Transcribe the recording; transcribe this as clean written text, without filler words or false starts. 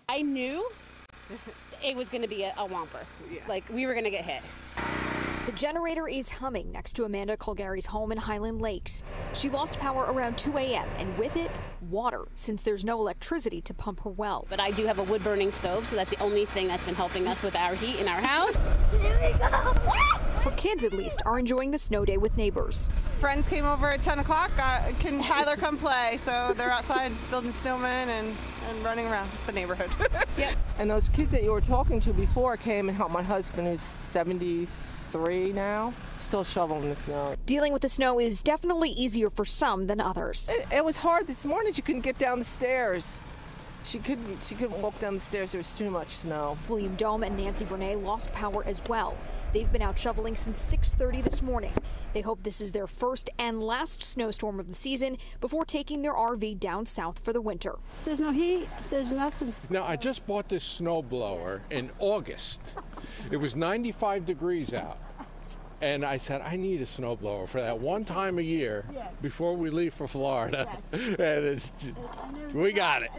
I knew it was going to be a whomper. Yeah. Like, we were going to get hit. The generator is humming next to Amanda Colgary's home in Highland Lakes. She lost power around 2 a.m. and with it, water, since there's no electricity to pump her well. But I do have a wood-burning stove, so that's the only thing that's been helping us with our heat in our house. Here we go! Her kids, at least, are enjoying the snow day with neighbors. Friends came over at 10 o'clock. Can Tyler come play? So they're outside building snowmen and running around the neighborhood. Yep. And those kids that you were talking to before came and helped my husband, who's 73 now, still shoveling the snow. Dealing with the snow is definitely easier for some than others. It was hard this morning. She couldn't get down the stairs. She couldn't walk down the stairs. There was too much snow. William Dome and Nancy Vernay lost power as well. They've been out shoveling since 6:30 this morning. They hope this is their first and last snowstorm of the season before taking their RV down south for the winter. There's no heat, there's nothing. Now, I just bought this snow blower in August. It was 95 degrees out. And I said, I need a snow blower for that one time a year before we leave for Florida. Yes. And we got it.